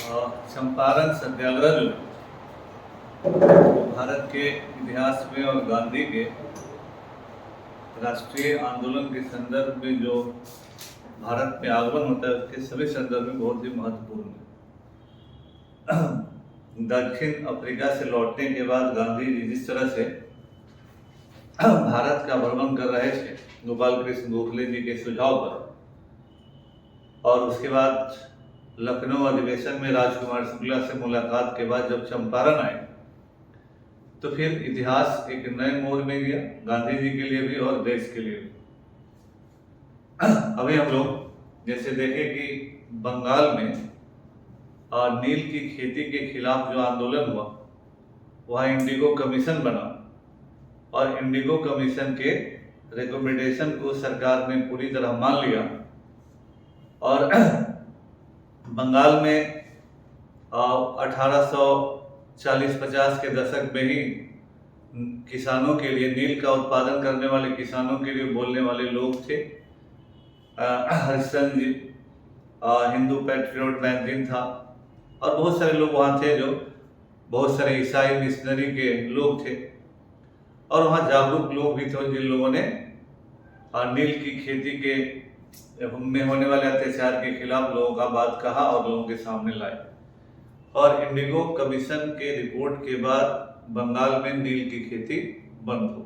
चंपारण सत्याग्रह जो भारत के इतिहास में और गांधी के राष्ट्रीय आंदोलन के संदर्भ में जो भारत में आगमन होता है उसके सभी संदर्भ में बहुत ही महत्वपूर्ण है। दक्षिण अफ्रीका से लौटने के बाद गांधी जी जिस तरह से भारत का भ्रमण कर रहे थे गोपाल कृष्ण गोखले जी के सुझाव पर, और उसके बाद लखनऊ अधिवेशन में राजकुमार शुक्ला से मुलाकात के बाद जब चंपारण आए तो फिर इतिहास एक नए मोड़ में गया, गांधी जी के लिए भी और देश के लिए भी। अभी हम लोग जैसे देखें कि बंगाल में नील की खेती के खिलाफ जो आंदोलन हुआ, वहाँ इंडिगो कमीशन बना और इंडिगो कमीशन के रिकमेंडेशन को सरकार ने पूरी तरह मान लिया और बंगाल में 1840-50 के दशक में ही किसानों के लिए, नील का उत्पादन करने वाले किसानों के लिए बोलने वाले लोग थे। हरिश्चंद्र जी, हिंदू पैट्रियट मैगजीन था और बहुत सारे लोग वहाँ थे, जो बहुत सारे ईसाई मिशनरी के लोग थे और वहाँ जागरूक लोग भी थे जिन लोगों ने नील की खेती के में होने वाले अत्याचार के खिलाफ लोगों का बात कहा और लोगों के सामने लाए। और इंडिगो कमीशन के रिपोर्ट के बाद बंगाल में नील की खेती बंद हो गई।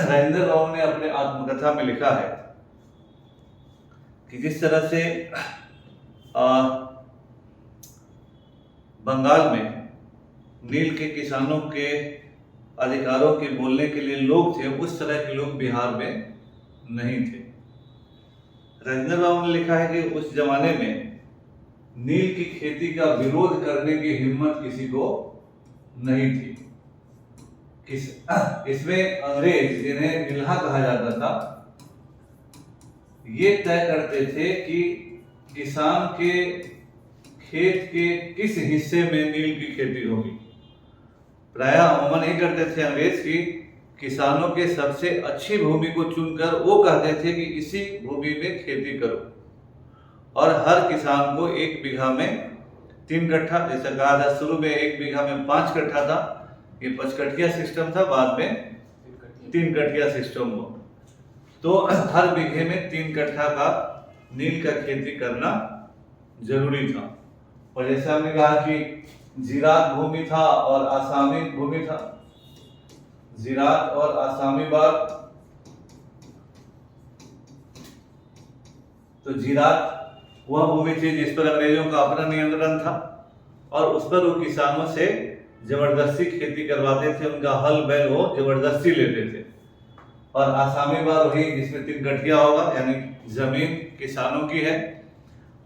राजेंद्र राव ने अपने आत्मकथा में लिखा है कि जिस तरह से बंगाल में नील के किसानों के अधिकारों के बोलने के लिए लोग थे, उस तरह के लोग बिहार में नहीं थे। राजेंद्र राव ने लिखा है कि उस जमाने में नील की खेती का विरोध करने की हिम्मत किसी को नहीं थी। इसमें अंग्रेज, जिन्हें नील्हा कहा जाता था, ये तय करते थे कि किसान के खेत के किस हिस्से में नील की खेती होगी। प्रायः अमूमन ये करते थे अंग्रेज की किसानों के सबसे अच्छी भूमि को चुनकर वो कहते थे कि इसी भूमि में खेती करो, और हर किसान को 1 बीघा में 3 कट्ठा, जैसा कहा था शुरू में 1 बीघा में 5 कट्ठा था, ये 5 कट्ठिया सिस्टम था, बाद में 3 कट्ठिया सिस्टम हुआ। तो हर बीघे में 3 कट्ठा का नील का खेती करना जरूरी था। और जैसे हमने कहा कि जीरात भूमि था और आसामी भूमि था, जीरात और आसामी बाग। तो जीरात वह भूमि थी जिस पर अंग्रेजों का अपना नियंत्रण था और उस पर वो किसानों से जबरदस्ती खेती करवाते थे, उनका हल बैल वो जबरदस्ती लेते थे। और आसामी बाग वही जिसमें 3 कट्ठिया होगा, यानी जमीन किसानों की है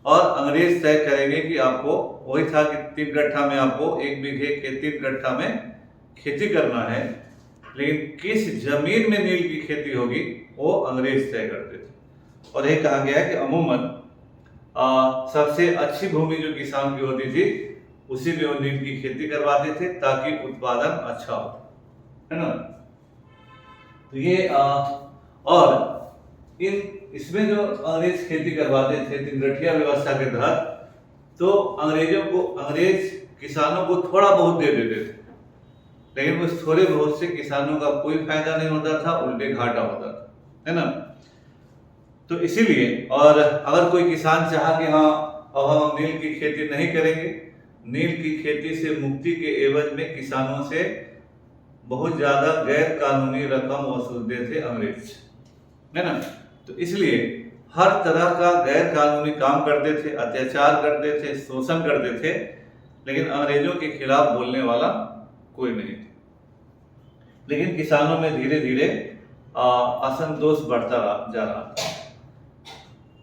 और अंग्रेज तय करेंगे कि आपको, वही था कि 3 कट्ठा में आपको 1 बीघे के 3 कट्ठा में खेती करना है, लेकिन किस जमीन में नील की खेती होगी वो अंग्रेज तय करते थे। और यह कहा गया है कि अमूमन सबसे अच्छी भूमि जो किसान की होती थी उसी में वो नील की खेती करवाते थे ताकि उत्पादन अच्छा हो, है ना। तो ये और इसमें जो अंग्रेज खेती करवाते थे 3 कट्ठिया व्यवस्था के तहत, तो अंग्रेज किसानों को थोड़ा बहुत दे देते थे, लेकिन उस थोड़े बहुत से किसानों का कोई फायदा नहीं होता था, उल्टे घाटा होता था, है ना। तो इसीलिए, और अगर कोई किसान चाहा कि हाँ अब हम नील की खेती नहीं करेंगे, नील की खेती से मुक्ति के एवज में किसानों से बहुत ज्यादा गैर कानूनी रकम वसूलते थे अंग्रेज, है ना। तो इसलिए हर तरह का गैर कानूनी काम करते थे, अत्याचार करते थे, शोषण करते थे, लेकिन अंग्रेजों के खिलाफ बोलने वाला कोई नहीं था। लेकिन किसानों में धीरे धीरे असंतोष बढ़ता जा रहा था।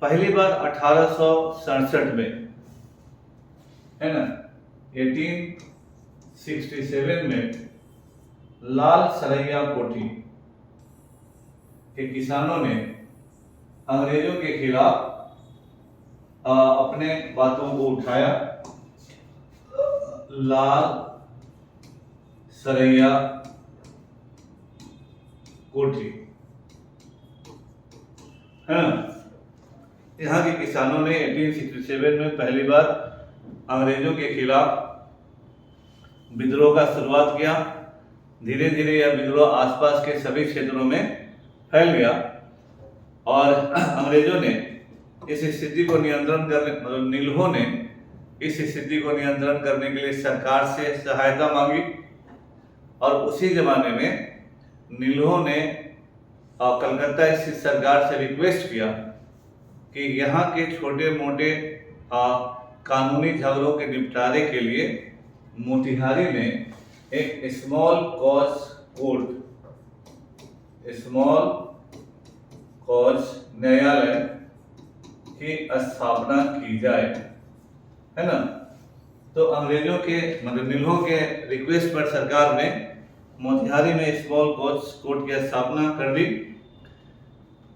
पहली बार 1867 में, है ना, 1867 में लाल सरैया कोठी के किसानों ने अंग्रेजों के खिलाफ अपने बातों को उठाया। लाल सरैया कोठी, है ना, यहाँ के किसानों ने 1867 में पहली बार अंग्रेजों के खिलाफ विद्रोह का शुरुआत किया। धीरे धीरे यह विद्रोह आसपास के सभी क्षेत्रों में फैल गया और अंग्रेजों ने इस स्थिति को नियंत्रण करने मतलब नीलहों ने इस स्थिति को नियंत्रण करने के लिए सरकार से सहायता मांगी और उसी जमाने में नीलहों ने कलकत्ता स्थित सरकार से रिक्वेस्ट किया कि यहाँ के छोटे मोटे कानूनी झगड़ों के निपटारे के लिए मोतिहारी में एक स्मॉल कॉज न्यायालय की स्थापना की जाए, है ना। तो अंग्रेजों के मतलब नीलहों के रिक्वेस्ट पर सरकार ने मोतिहारी में स्मॉल कॉज कोर्ट की स्थापना कर दी।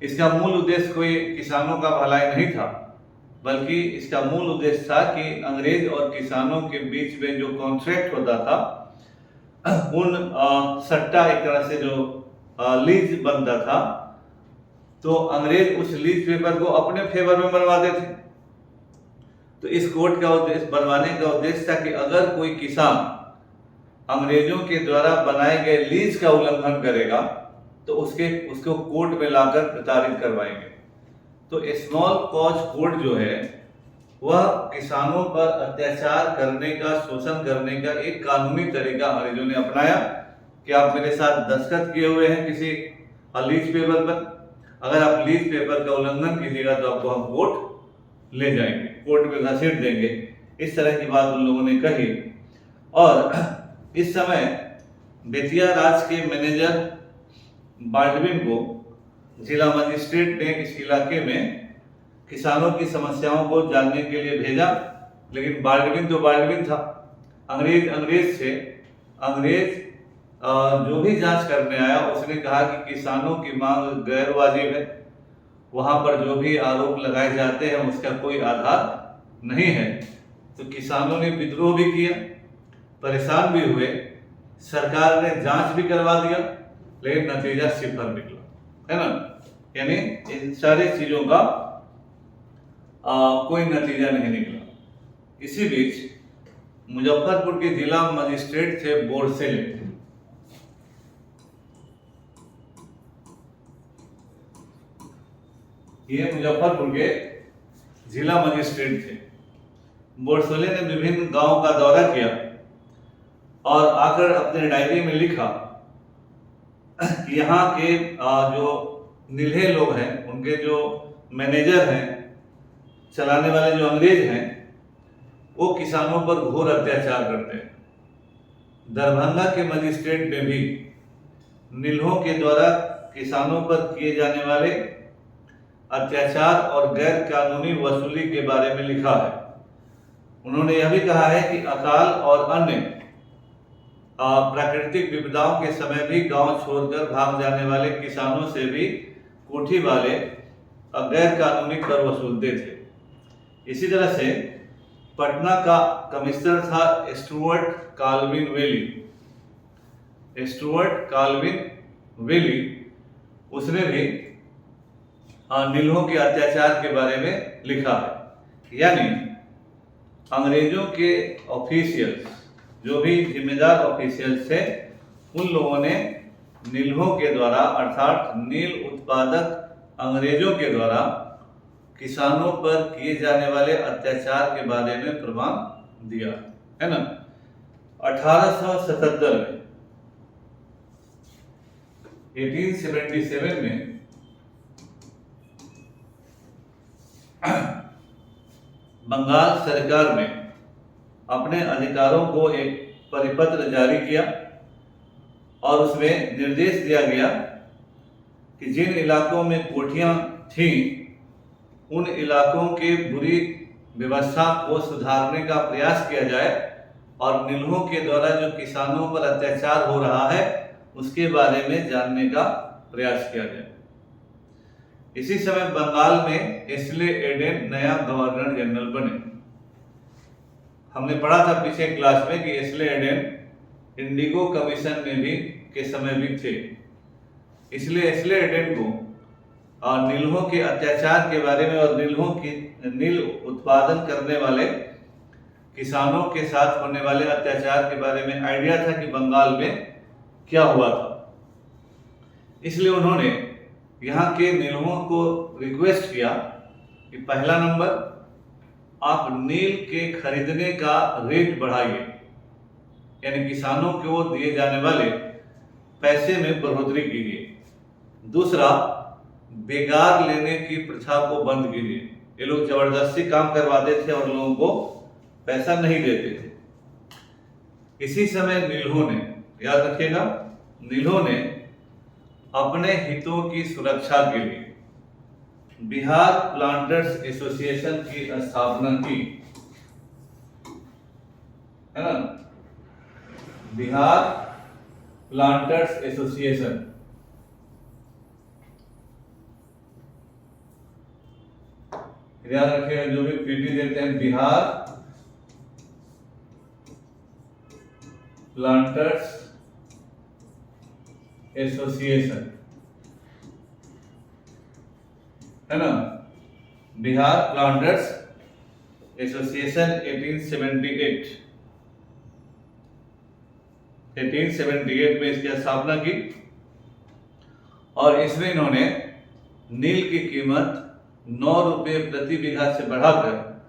इसका मूल उद्देश्य कोई किसानों का भलाई नहीं था, बल्कि इसका मूल उद्देश्य था कि अंग्रेज और किसानों के बीच में जो कॉन्ट्रैक्ट होता था उन सट्टा एक तरह से जो लीज बनता था, तो अंग्रेज उस लीज पेपर को अपने फेवर में बनवाते थे। तो इस कोर्ट का उद्देश्य बनवाने का उद्देश्य था कि अगर कोई किसान अंग्रेजों के द्वारा बनाए गए लीज का उल्लंघन करेगा तो उसको कोर्ट में लाकर प्रताड़ित करवाएंगे। तो स्मॉल कॉज कोर्ट जो है वह किसानों पर अत्याचार करने का, शोषण करने का एक कानूनी तरीका अंग्रेजों ने अपनाया कि आप मेरे साथ दस्तखत किए हुए हैं किसी लीज पेपर पर, अगर आप लीज पेपर का उल्लंघन कीजिएगा तो आपको हम कोर्ट ले जाएंगे, कोर्ट में घसीट देंगे। इस तरह की बात उन लोगों ने कही। और इस समय बेतिया राज के मैनेजर बाल्डविन को जिला मजिस्ट्रेट ने इस इलाके में किसानों की समस्याओं को जानने के लिए भेजा, लेकिन बाल्डविन तो बाल्डविन था, अंग्रेज जो भी जांच करने आया उसने कहा कि किसानों की मांग गैर वाजिब है, वहां पर जो भी आरोप लगाए जाते हैं उसका कोई आधार नहीं है। तो किसानों ने विद्रोह भी किया, परेशान भी हुए, सरकार ने जांच भी करवा दिया, लेकिन नतीजा सिफर निकला, है ना। यानी इन सारी चीजों का कोई नतीजा नहीं निकला। इसी बीच मुजफ्फरपुर के जिला मजिस्ट्रेट थे बोरसेले, ये मुजफ्फरपुर के जिला मजिस्ट्रेट थे। बोरसेले ने विभिन्न गांवों का दौरा किया और आकर अपने डायरी में लिखा कि यहाँ के जो नीलहे लोग हैं, उनके जो मैनेजर हैं, चलाने वाले जो अंग्रेज हैं, वो किसानों पर घोर अत्याचार करते हैं। दरभंगा के मजिस्ट्रेट ने भी नीलहों के द्वारा किसानों पर किए जाने वाले अत्याचार और गैर कानूनी वसूली के बारे में लिखा है। उन्होंने यह भी कहा है कि अकाल और अन्य प्राकृतिक विपदाओं के समय भी गांव छोड़कर भाग जाने वाले किसानों से भी कोठी वाले गैर कानूनी कर वसूलते थे। इसी तरह से पटना का कमिश्नर था स्टुअर्ट काल्विन वेली, उसने भी नीलहों के अत्याचार के बारे में लिखा है। यानी अंग्रेजों के ऑफिशियल्स, जो भी जिम्मेदार ऑफिशियल्स थे, उन लोगों ने नीलहों के द्वारा अर्थात नील उत्पादक अंग्रेजों के द्वारा किसानों पर किए जाने वाले अत्याचार के बारे में प्रमाण दिया, है ना। 1877 में 1877 में बंगाल सरकार ने अपने अधिकारों को एक परिपत्र जारी किया और उसमें निर्देश दिया गया कि जिन इलाकों में कोठियां थीं उन इलाकों के बुरी व्यवस्था को सुधारने का प्रयास किया जाए और नीलहों के द्वारा जो किसानों पर अत्याचार हो रहा है उसके बारे में जानने का प्रयास किया जाए। इसी समय बंगाल में एस्ले एडेन नया गवर्नर जनरल बने। हमने पढ़ा था पीछे क्लास में कि एस्ले एडेन इंडिगो कमीशन में भी के समय भी थे, इसलिए एस्ले एडेन को नीलहों के अत्याचार के बारे में और नील उत्पादन करने वाले किसानों के साथ होने वाले अत्याचार के बारे में आइडिया था कि बंगाल में क्या हुआ था। इसलिए उन्होंने यहाँ के नीलुओं को रिक्वेस्ट किया कि पहला नंबर, आप नील के खरीदने का रेट बढ़ाइए, यानी किसानों को दिए जाने वाले पैसे में बढ़ोतरी कीजिए। दूसरा, बेगार लेने की प्रथा को बंद कीजिए। ये लोग जबरदस्ती काम करवाते थे और लोगों को पैसा नहीं देते थे। इसी समय नीलों ने, याद रखिएगा, नीलों ने अपने हितों की सुरक्षा के लिए बिहार प्लांटर्स एसोसिएशन की स्थापना की, है ना, बिहार प्लांटर्स एसोसिएशन। याद रखिएगा, जो भी पीटी देते हैं, बिहार प्लांटर्स एसोसिएशन, है ना, बिहार प्लांटर्स एसोसिएशन 1878 में इसकी स्थापना की और इसमें इन्होंने नील की कीमत 9 रुपये प्रति बीघा से बढ़ाकर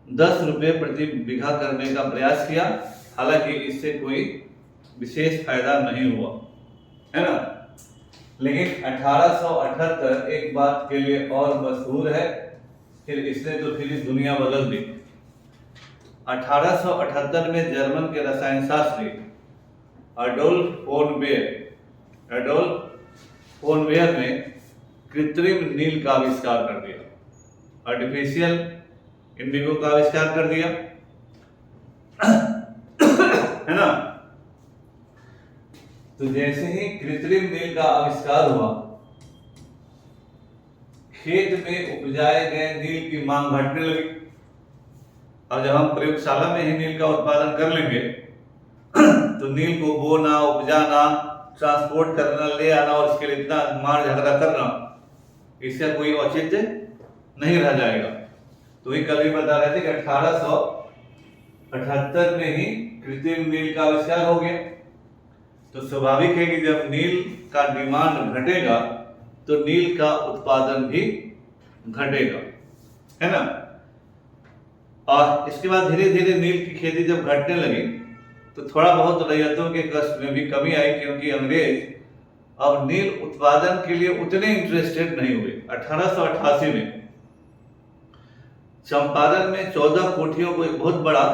10 रुपये प्रति बीघा करने का प्रयास किया। हालांकि इससे कोई विशेष फायदा नहीं हुआ, है ना। लेकिन 1878 एक बात के लिए और मशहूर है, फिर इसने तो फिर दुनिया बदल दी। 1878 में जर्मन के रसायन शास्त्री एडोल्फ फोन बेयर ने कृत्रिम नील का आविष्कार कर दिया, आर्टिफिशियल इंडिगो का आविष्कार कर दिया, है ना। तो जैसे ही कृत्रिम नील का आविष्कार हुआ, खेत में उपजाए गए नील की मांग घटने लगी। और जब हम प्रयोगशाला में ही नील का उत्पादन कर लेंगे तो नील को बोना, उपजाना, ट्रांसपोर्ट करना, ले आना और इसके लिए इतना मार झगड़ा करना, इसका कोई औचित्य नहीं रह जाएगा। तो ये कल भी बता रहे थे कि 1878 में ही कृत्रिम नील का आविष्कार हो गया। तो स्वाभाविक है कि जब नील का डिमांड घटेगा तो नील का उत्पादन भी घटेगा, है ना। और इसके बाद धीरे धीरे नील की खेती जब घटने लगी तो थोड़ा बहुत रैयतों के कष्ट में भी कमी आई, क्योंकि अंग्रेज अब नील उत्पादन के लिए उतने इंटरेस्टेड नहीं हुए। 1888 में चंपारण में 14 कोठियों को एक बहुत बड़ा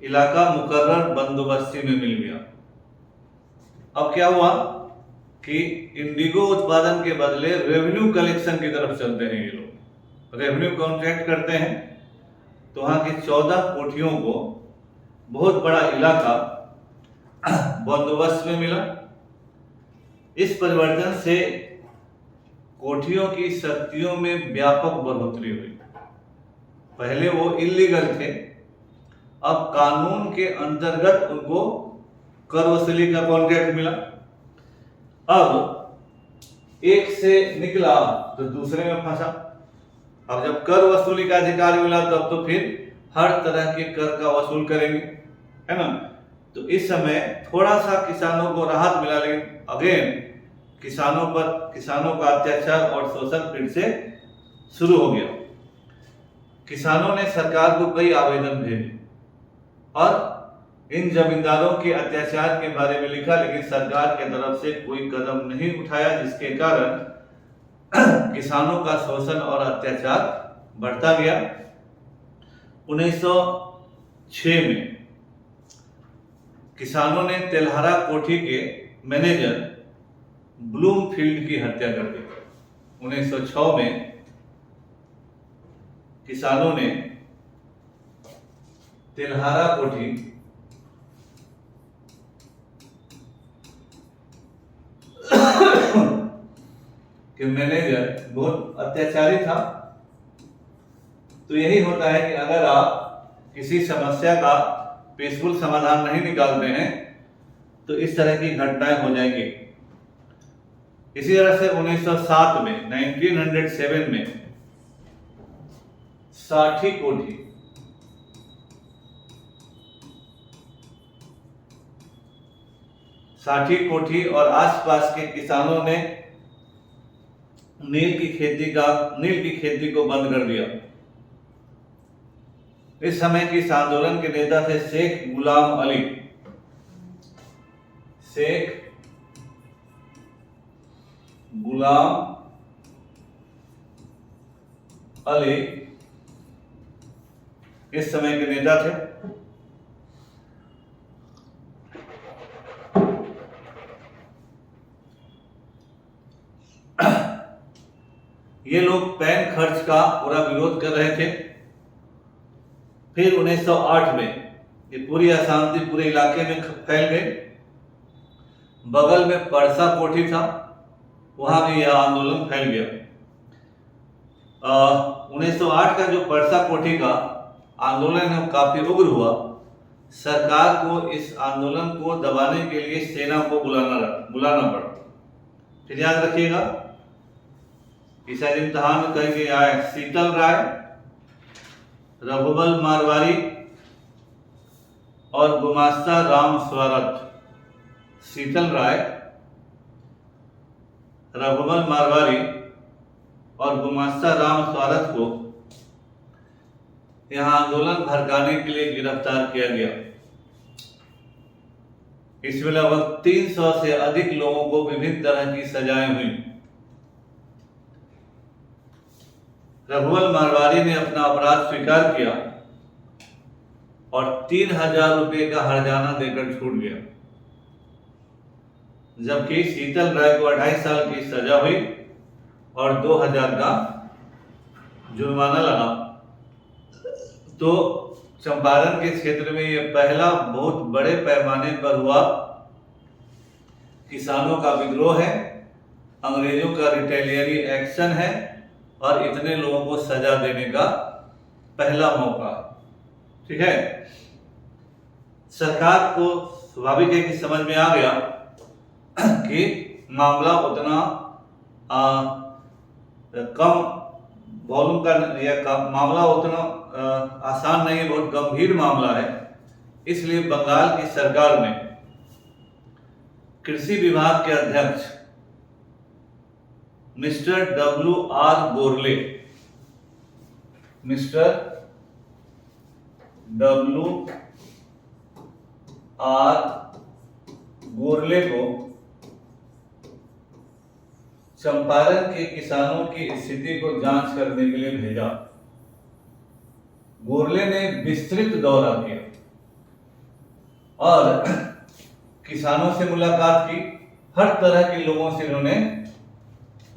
इलाका मुकर्रर बंदोबस्ती में मिल गया। अब क्या हुआ कि इंडिगो उत्पादन के बदले रेवेन्यू कलेक्शन की तरफ चलते हैं। ये लोग रेवेन्यू कॉन्ट्रैक्ट करते हैं, तो वहां की 14 कोठियों को बहुत बड़ा इलाका बंदोबस्त में मिला। इस परिवर्तन से कोठियों की शक्तियों में व्यापक बढ़ोतरी हुई। पहले वो इलीगल थे, अब कानून के अंतर्गत उनको कर वसूली का कॉन्ट्रैक्ट मिला। अब एक से निकला तो दूसरे में फंसा। अब जब कर वसूली का अधिकार मिला तब तो फिर हर तरह के कर का वसूल करेंगे, है ना। तो इस समय थोड़ा सा किसानों को राहत मिला, लेकिन अगेन किसानों का अत्याचार और शोषण फिर से शुरू हो गया। किसानों ने सरकार को कई आवेदन भेजे और इन जमींदारों के अत्याचार के बारे में लिखा, लेकिन सरकार की तरफ से कोई कदम नहीं उठाया, जिसके कारण किसानों का शोषण और अत्याचार बढ़ता गया। 1906 में किसानों ने तेल्हारा कोठी के मैनेजर ब्लूमफील्ड की हत्या कर दी। 1906 में किसानों ने तेल्हारा कोठी के मैनेजर बहुत अत्याचारी था। तो यही होता है कि अगर आप किसी समस्या का पीसफुल समाधान नहीं निकालते हैं तो इस तरह की घटनाएं हो जाएंगी। इसी तरह से 1907 में 1907 में साठी कोठी साठी कोठी और आसपास के किसानों ने नील की खेती को बंद कर दिया। इस समय के इस आंदोलन के नेता थे शेख गुलाम अली। शेख गुलाम अली इस समय के नेता थे। ये लोग पैन खर्च का पूरा विरोध कर रहे थे। फिर 1908 में ये पूरी अशांति पूरे इलाके में फैल गई। बगल में परसा कोठी था, वहां भी यह आंदोलन फैल गया। 1908 का जो परसा कोठी का आंदोलन है काफी उग्र हुआ। सरकार को इस आंदोलन को दबाने के लिए सेना को बुलाना पड़ा। फिर याद रखिएगा, इस इम्तिहान में कह के आए शीतल राय, रघुबल मारवाड़ी और गुमास्ता राम स्वरत। शीतल राय, रघुबल मारवाड़ी और गुमास्ता राम स्वरत को यहां आंदोलन भड़काने के लिए गिरफ्तार किया गया। इसमें लगभग 300 से अधिक लोगों को विभिन्न तरह की सजाएं हुई। रघुबल मारवाड़ी ने अपना अपराध स्वीकार किया और 3000 रुपये का हर्जाना देकर छूट गया, जबकि शीतल राय को 2.5 साल की सजा हुई और 2000 का जुर्माना लगा। तो चंपारण के क्षेत्र में यह पहला बहुत बड़े पैमाने पर हुआ किसानों का विद्रोह है, अंग्रेजों का रिटेलियरी एक्शन है और इतने लोगों को सजा देने का पहला मौका। ठीक है, सरकार को स्वाभाविक है कि समझ में आ गया कि मामला उतना कम वॉल्यूम का या मामला उतना आसान नहीं है, बहुत गंभीर मामला है। इसलिए बंगाल की सरकार ने कृषि विभाग के अध्यक्ष मिस्टर W.R. गोरले, मिस्टर W.R. गोरले को चंपारण के किसानों की स्थिति को जांच करने के लिए भेजा। गोरले ने विस्तृत दौरा किया और किसानों से मुलाकात की, हर तरह के लोगों से इन्होंने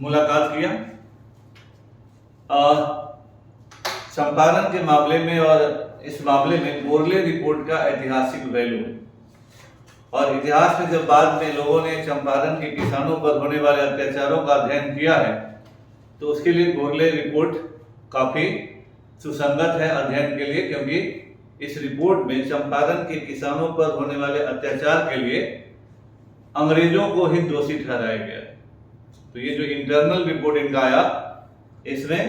मुलाकात किया। चंपारण के मामले में और इस मामले में गोरले रिपोर्ट का ऐतिहासिक वैल्यू है। और इतिहास में जब बाद में लोगों ने चंपारण के किसानों पर होने वाले अत्याचारों का अध्ययन किया है, तो उसके लिए गोरले रिपोर्ट काफी सुसंगत है अध्ययन के लिए, क्योंकि इस रिपोर्ट में चंपारण के किसानों पर होने वाले अत्याचार के लिए अंग्रेजों को ही दोषी ठहराया गया। तो ये जो इंटरनल रिपोर्ट इनका आया, इसमें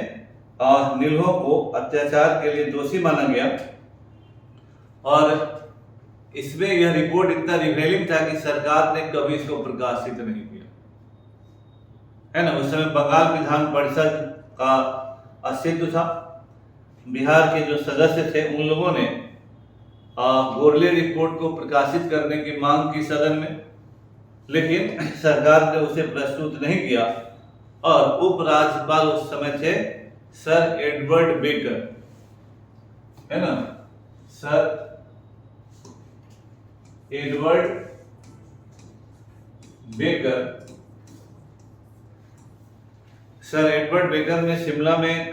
नीलों को अत्याचार के लिए दोषी माना गया। और इसमें यह रिपोर्ट इतना रिवेलिंग था कि सरकार ने कभी इसको प्रकाशित नहीं किया, है ना। उस समय बंगाल विधान परिषद का अस्तित्व था। बिहार के जो सदस्य थे उन लोगों ने गोरले रिपोर्ट को प्रकाशित करने की मांग की सदन में, लेकिन सरकार ने उसे प्रस्तुत नहीं किया। और उपराज्यपाल उस समय थे सर एडवर्ड बेकर, है ना, sir Edward baker. Sir Edward baker ने शिमला में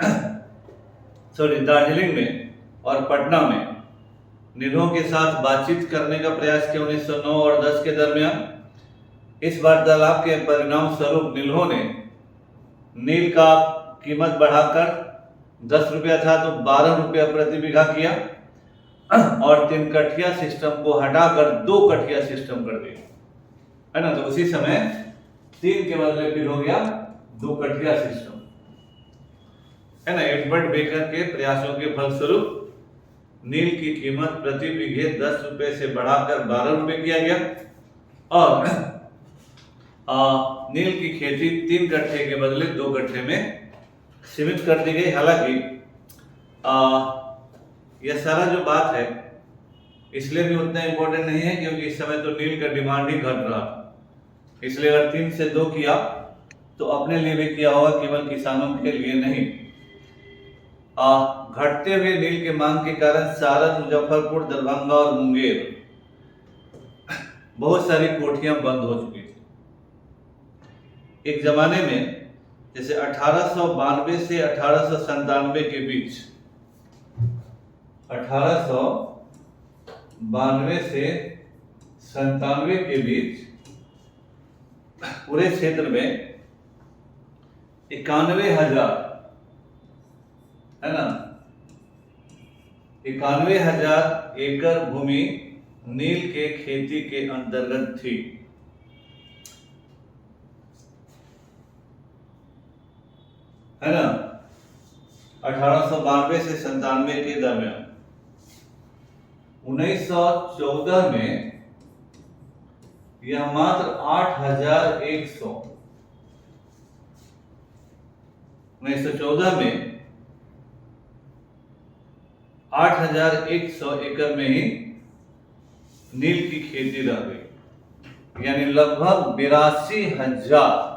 दार्जिलिंग में और पटना में नीलों के साथ बातचीत करने का प्रयास किया 1909 और 10 के दरमियान। इस वार्तालाप के परिणाम स्वरूप नीलों ने नील का कीमत बढ़ाकर 10 रुपया था तो 12 रुपया प्रति बीघा किया और 3 कठिया सिस्टम को हटाकर 2 कठिया सिस्टम कर दिया, है ना। तो उसी समय 3 के बदले फिर हो गया 2 कठिया सिस्टम, है ना। एडवर्ड बेकर के प्रयासों के फलस्वरूप नील की कीमत प्रति बीघे 10 रुपए से बढ़ाकर 12 रुपए किया गया और नील की खेती 3 कट्ठे के बदले 2 कट्ठे में सीमित कर दी गई। हालांकि यह सारा जो बात है इसलिए भी उतना इम्पोर्टेंट नहीं है क्योंकि इस समय तो नील का डिमांड ही घट रहा था, इसलिए अगर 3 से 2 किया तो अपने लिए भी किया होगा, केवल किसानों के लिए नहीं। घटते हुए नील के मांग के कारण सारण, मुजफ्फरपुर, दरभंगा और मुंगेर बहुत सारी कोठियां बंद हो चुकी थी। एक जमाने में जैसे 1892 से 1897 के बीच, 1892 से 97 के बीच पूरे क्षेत्र में 91,000 है ना, 91,000 एकड़ भूमि नील के खेती के अंतर्गत थी। है ना, 1892 से 97 के दरमियान। 1914 में यह मात्र 8,100, 1914 में 8,100 एकड़ में ही नील की खेती रह गई, यानी लगभग 82,000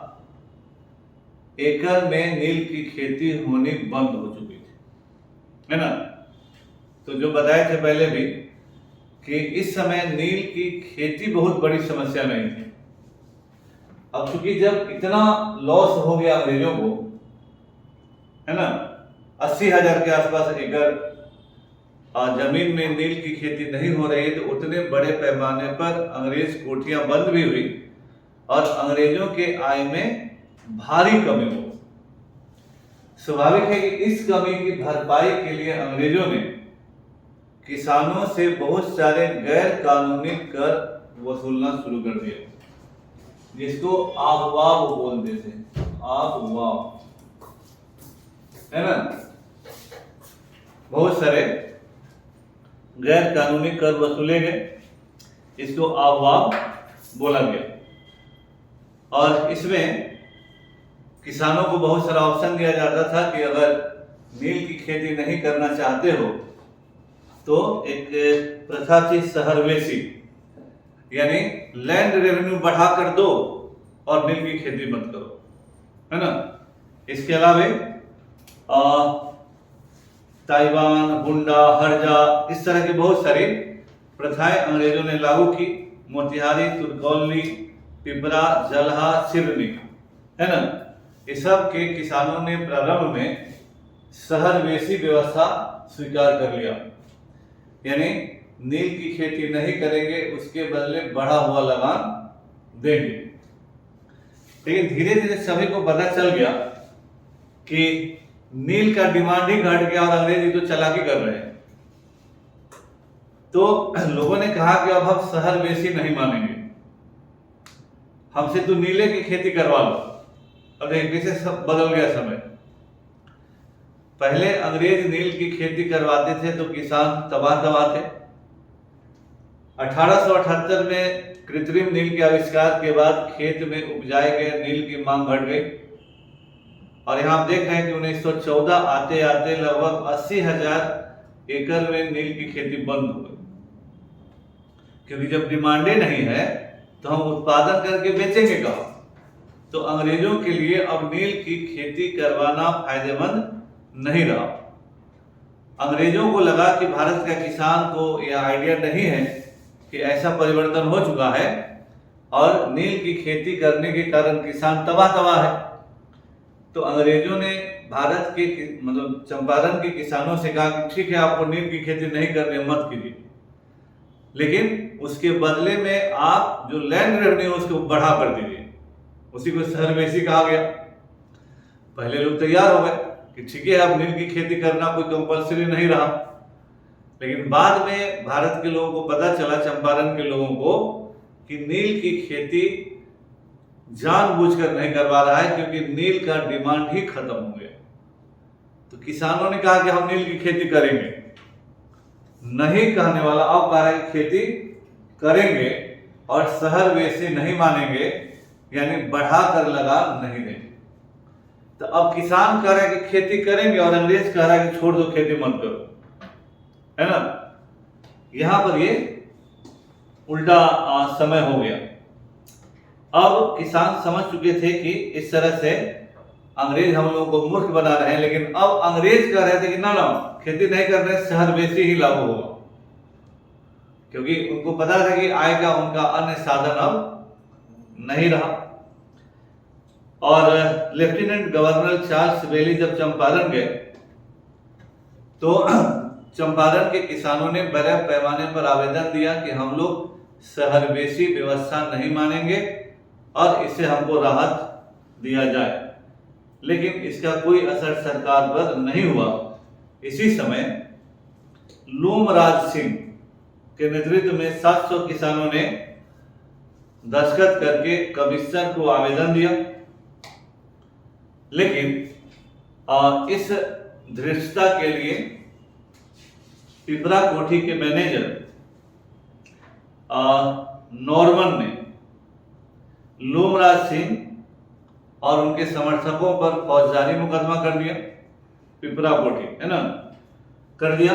एकड़ में नील की खेती होनी बंद हो चुकी थी, है ना। तो जो बताए थे पहले भी कि इस समय नील की खेती बहुत बड़ी समस्या नहीं थी। अब चूंकि जब इतना लॉस हो गया अंग्रेजों को, है ना, 80,000 के आसपास एकड़ जमीन में नील की खेती नहीं हो रही, तो उतने बड़े पैमाने पर अंग्रेज कोठियां बंद भी हुई और अंग्रेजों के आय में भारी कमी हो। स्वाभाविक है कि इस कमी की भरपाई के लिए अंग्रेजों ने किसानों से बहुत सारे गैर कानूनी कर वसूलना शुरू कर दिया, जिसको आबवाब बोलते थे, आबवाब, है ना। बहुत सारे गैर कानूनी कर वसूले गए, इसको आबवाब बोला गया। और इसमें किसानों को बहुत सारा ऑप्शन दिया जाता था कि अगर नील की खेती नहीं करना चाहते हो तो एक प्रथा थी शहरवेशी, यानी लैंड रेवेन्यू बढ़ा कर दो और नील की खेती मत करो, है ना। इसके अलावा ताइवान, हुंडा, हरजा, इस तरह की बहुत सारी प्रथाएं अंग्रेजों ने लागू की। मोतिहारी, तुरकौली, पिपरा, जलहा, सिरनी, है ना, इस सब के किसानों ने प्रारंभ में शहरवेशी व्यवस्था स्वीकार कर लिया, यानी नील की खेती नहीं करेंगे, उसके बदले बढ़ा हुआ लगान देंगे। लेकिन धीरे धीरे सभी को पता चल गया कि नील का डिमांड ही घट गया और अंग्रेज तो चालाकी कर रहे हैं। तो लोगों ने कहा कि अब हम शहरवेशी नहीं मानेंगे, हमसे तो नीले की खेती करवा लो। अब देखिए कैसे सब बदल गया समय। पहले अंग्रेज नील की खेती करवाते थे तो किसान तबाह थे। 1878 में कृत्रिम नील के आविष्कार के बाद खेत में उपजाए गए नील की मांग घट गई और यहाँ आप देख रहे हैं कि 1914 आते आते लगभग 80,000 एकड़ में नील की खेती बंद हो गई, क्योंकि जब डिमांडे नहीं है तो हम उत्पादन करके बेचेंगे कहाँ। तो अंग्रेजों के लिए अब नील की खेती करवाना फायदेमंद नहीं रहा। अंग्रेजों को लगा कि भारत का किसान को यह आइडिया नहीं है कि ऐसा परिवर्तन हो चुका है और नील की खेती करने के कारण किसान तबाह है। तो अंग्रेजों ने भारत के मतलब चंपारण के किसानों से कहा कि ठीक है, आपको नील की खेती नहीं करनी, मत कीजिए, लेकिन उसके बदले में आप जो लैंड रेवेन्यू उसको बढ़ा कर दीजिए। उसी को शहरवेशी कहा गया। पहले लोग तैयार हो गए कि ठीक है, अब नील की खेती करना कोई कंपलसरी नहीं रहा। लेकिन बाद में भारत के लोगों को पता चला, चंपारण के लोगों को, कि नील की खेती जानबूझकर नहीं करवा रहा है क्योंकि नील का डिमांड ही खत्म हो गया। तो किसानों ने कहा कि हम नील की खेती करेंगे, नहीं कहने वाला अब कह रहा है खेती करेंगे, और शहर वैसे नहीं मानेंगे, यानी बढ़ा कर लगान नहीं देंगे। तो अब किसान कह रहा है कि खेती करेंगे और अंग्रेज कह रहा है कि छोड़ दो, खेती मत करो, है ना। यहां पर ये उल्टा समय हो गया। अब किसान समझ चुके थे कि इस तरह से अंग्रेज हम लोगों को मूर्ख बना रहे हैं, लेकिन अब अंग्रेज कह रहे थे कि ना ना, खेती नहीं कर रहे, शहर वैसे ही लागू होगा, क्योंकि उनको पता था कि आय का उनका अन्य साधन अब नहीं रहा। और लेफ्टिनेंट गवर्नर चार्ल्स बेली जब चंपारण गए तो चंपारण के किसानों ने बड़े पैमाने पर आवेदन दिया कि हम लोग शहरवेशी व्यवस्था नहीं मानेंगे और इससे हमको राहत दिया जाए, लेकिन इसका कोई असर सरकार पर नहीं हुआ। इसी समय लूमराज सिंह के नेतृत्व में 700 किसानों ने दस्तखत करके कमिश्नर को आवेदन दिया, लेकिन इस धृष्टता के लिए पिपरा कोठी के मैनेजर नॉर्मन ने लूमराज सिंह और उनके समर्थकों पर फौजदारी मुकदमा कर दिया। पिपरा कोठी, है ना, कर दिया।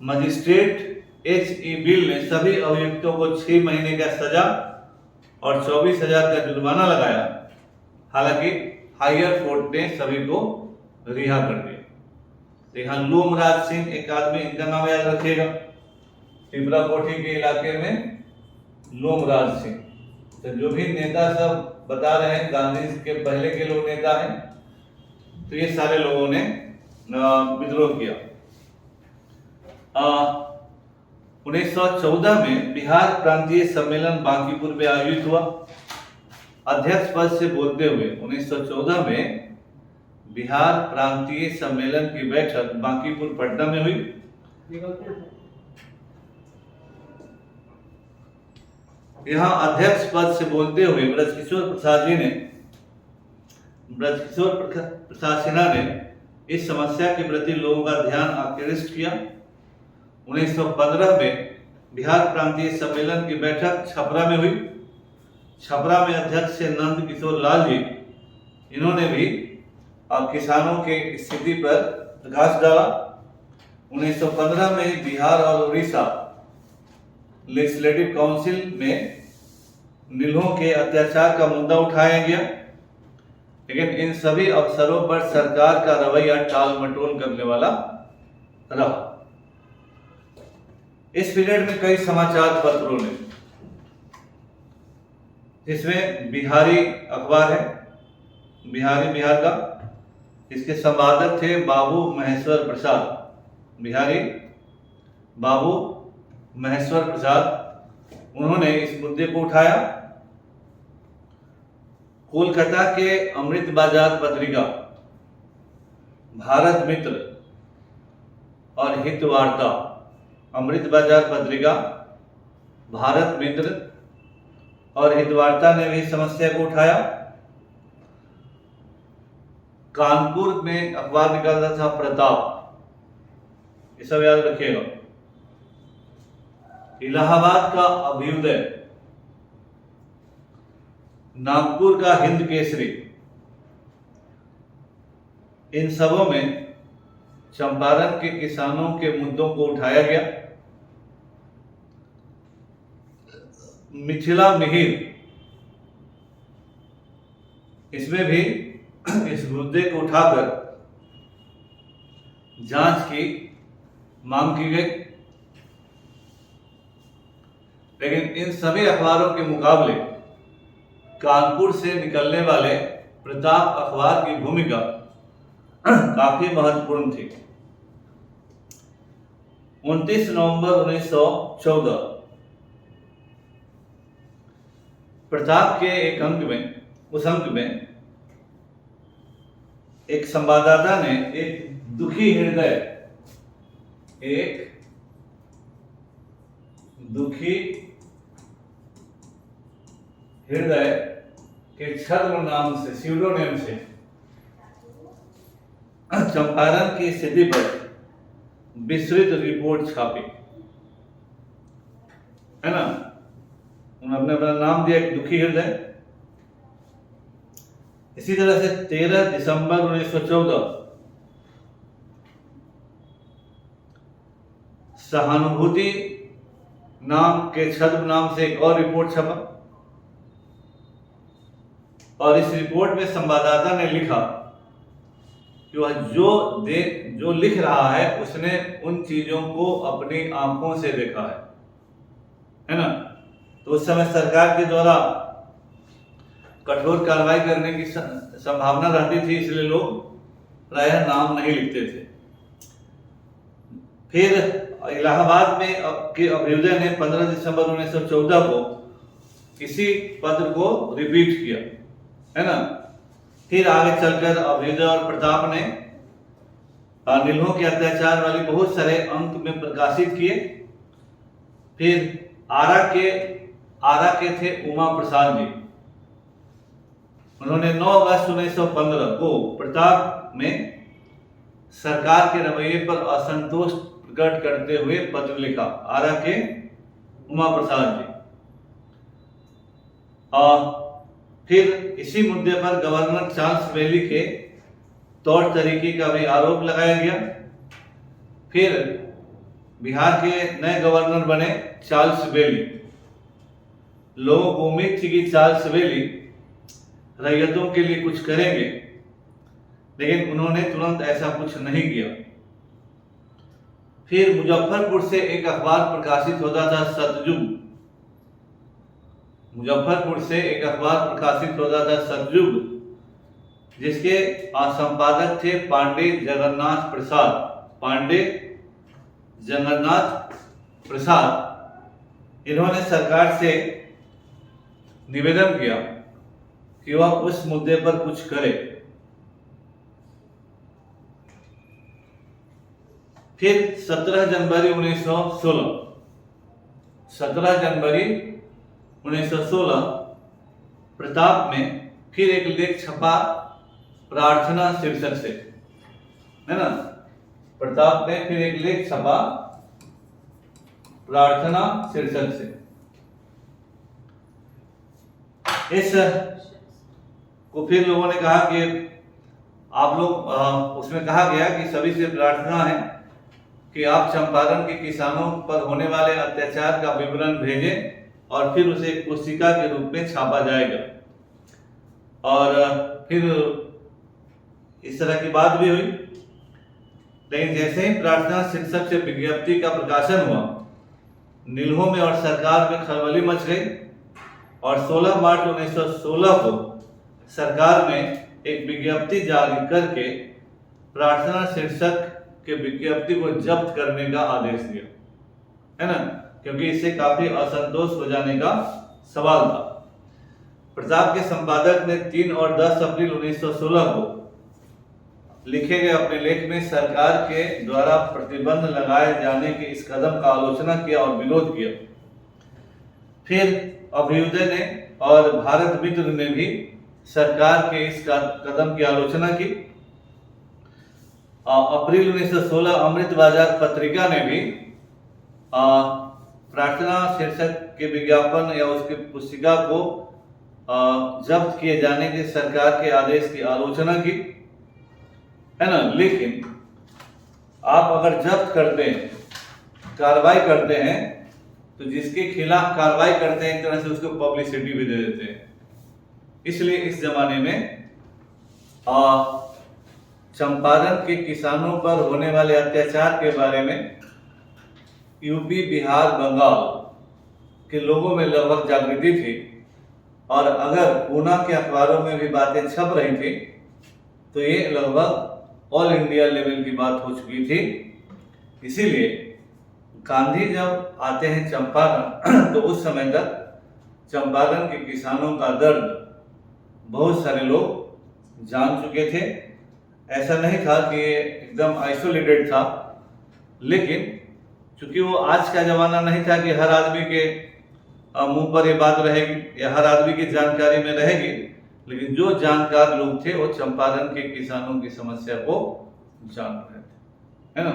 Magistrate H.E. बिल ने सभी अभियुक्तों को 6 महीने का सजा और 24,000 का जुर्माना लगाया। हालांकि हायर कोर्ट ने सभी को रिहा कर दिया। यहाँ लूमराज सिंह एक आदमी, इनका नाम याद रखिएगा, पिपरा कोठी के इलाके में लूमराज सिंह। तो जो भी नेता सब बता रहे हैं, गांधी के पहले के लोग नेता हैं, तो ये सारे लोगों ने विद्रोह किया। 1914 में बिहार प्रांतीय सम्मेलन बांकीपुर में आयोजित हुआ। अध्यक्ष पद से बोलते हुए 1914 में बिहार प्रांतीय सम्मेलन की बैठक बांकीपुर पटना में हुई। यहाँ अध्यक्ष पद से बोलते हुए ब्रजकिशोर प्रसाद सिन्हा ने इस समस्या के प्रति लोगों का ध्यान आकृष्ट किया। 1915 में बिहार प्रांतीय सम्मेलन की बैठक छपरा में हुई। छपरा में अध्यक्ष से नंद किशोर लाल जी, इन्होंने भी किसानों के स्थिति पर प्रकाश डाला। 1915 में बिहार और उड़ीसा लेजिस्लेटिव काउंसिल में नीलों के अत्याचार का मुद्दा उठाया गया, लेकिन इन सभी अवसरों पर सरकार का रवैया टाल मटोल करने वाला रहा। इस पीरियड में कई समाचार पत्रों ने, जिसमें बिहारी अखबार है, बिहार का, इसके संपादक थे बाबू महेश्वर प्रसाद, बिहारी बाबू महेश्वर प्रसाद। उन्होंने इस मुद्दे को उठाया। कोलकाता के अमृत बाजार पत्रिका, भारत मित्र और हितवार्ता, अमृत बाजार पत्रिका, भारत मित्र और हितवार्ता ने भी समस्या को उठाया। कानपुर में अखबार निकालता था प्रताप, ये सब याद रखिएगा। इलाहाबाद का अभ्युदय, नागपुर का हिंद केसरी, इन सबों में चंपारण के किसानों के मुद्दों को उठाया गया। मिथिला मिहिर, इसमें भी इस मुद्दे को उठाकर जांच की मांग की गई, लेकिन इन सभी अखबारों के मुकाबले कानपुर से निकलने वाले प्रताप अखबार की भूमिका काफी महत्वपूर्ण थी। 29 नवंबर 1914 प्रताप के एक अंक में एक संवाददाता ने एक दुखी हृदय के छद्म नाम से, स्यूडोनेम से चंपारण की स्थिति पर विस्तृत रिपोर्ट छापी, है ना। उन्होंने अपना नाम दिया एक दुखी हृदय। इसी तरह से 13 दिसंबर 1914 सहानुभूति नाम के छद्म नाम से एक और रिपोर्ट छपा, और इस रिपोर्ट में संवाददाता ने लिखा कि वह जो लिख रहा है उसने उन चीजों को अपनी आंखों से देखा है ना। तो उस समय सरकार के द्वारा कठोर कार्रवाई करने की संभावना रहती थी, इसलिए लोग प्रायः नाम नहीं लिखते थे। फिर इलाहाबाद में के अभ्युदय ने 15 दिसंबर 1914 को इसी पत्र को रिपीट किया, है ना। फिर आगे चलकर अभ्युदय और प्रताप ने नीलों के अत्याचार वाली बहुत सारे अंक में प्रकाशित किए। फिर आरा के थे उमा प्रसाद जी, उन्होंने 9 अगस्त 1915 को प्रताप में सरकार के रवैये पर असंतोष प्रकट करते हुए पत्र लिखा। आरा के उमा प्रसाद जी। फिर इसी मुद्दे पर गवर्नर चार्ल्स वेली के तौर तरीके का भी आरोप लगाया गया। फिर बिहार के नए गवर्नर बने चार्ल्स वेली। लोगों को उम्मीद थी कि चार्ल्स वेली रैयतों के लिए कुछ करेंगे, लेकिन उन्होंने तुरंत ऐसा कुछ नहीं किया। फिर मुजफ्फरपुर से एक अखबार प्रकाशित होता था सतयुग। मुजफ्फरपुर से एक अखबार प्रकाशित होता था सतयुग, जिसके संपादक थे पांडे जगन्नाथ प्रसाद। पांडे जगन्नाथ प्रसाद, इन्होंने सरकार से निवेदन किया कि वह उस मुद्दे पर कुछ करे। फिर 17 जनवरी 1916 प्रताप में फिर एक लेख छपा प्रार्थना शीर्षक से, है ना। प्रताप में फिर एक लेख छपा प्रार्थना शीर्षक से। इस को फिर लोगों ने कहा कि आप लोग, उसमें कहा गया कि सभी से प्रार्थना है कि आप चंपारण के किसानों पर होने वाले अत्याचार का विवरण भेजें, और फिर उसे एक पुस्तिका के रूप में छापा जाएगा। और फिर इस तरह की बात भी हुई। लेकिन जैसे ही प्रार्थना शीर्षक से विज्ञप्ति का प्रकाशन हुआ, नीलों में और सरकार में खलबली मच गई, और 16 मार्च 1916 को सरकार ने एक विज्ञप्ति जारी करके प्रार्थना शीर्षक के विज्ञप्ति को जब्त करने का आदेश दिया, है ना, क्योंकि इससे काफी असंतोष हो जाने का सवाल था। प्रताप के संपादक ने 3 और 10 अप्रैल 1916 को लिखे गए अपने लेख में सरकार के द्वारा प्रतिबंध लगाए जाने के इस कदम का आलोचना किया और विरोध किया। फिर अभ्युदय ने और भारत मित्र ने भी सरकार के इस कदम की आलोचना की। अप्रैल 1916 अमृत बाजार पत्रिका ने भी प्रार्थना शीर्षक के विज्ञापन या उसकी पुस्तिका को जब्त किए जाने के सरकार के आदेश की आलोचना की, है ना। लेकिन आप अगर जब्त करते हैं, कार्रवाई करते हैं, तो जिसके खिलाफ कार्रवाई करते हैं एक तरह से उसको पब्लिसिटी भी दे देते हैं। इसलिए इस जमाने में चंपारण के किसानों पर होने वाले अत्याचार के बारे में यूपी, बिहार, बंगाल के लोगों में लगभग जागृति थी, और अगर पूना के अखबारों में भी बातें छप रही थी तो ये लगभग ऑल इंडिया लेवल की बात हो चुकी थी। इसीलिए गांधी जब आते हैं चंपारण तो उस समय तक चंपारण के किसानों का दर्द बहुत सारे लोग जान चुके थे। ऐसा नहीं था कि ये एकदम आइसोलेटेड था, लेकिन चूंकि वो आज का जमाना नहीं था कि हर आदमी के मुंह पर ये बात रहेगी या हर आदमी की जानकारी में रहेगी, लेकिन जो जानकार लोग थे वो चंपारण के किसानों की समस्या को जान रहे थे, है ना।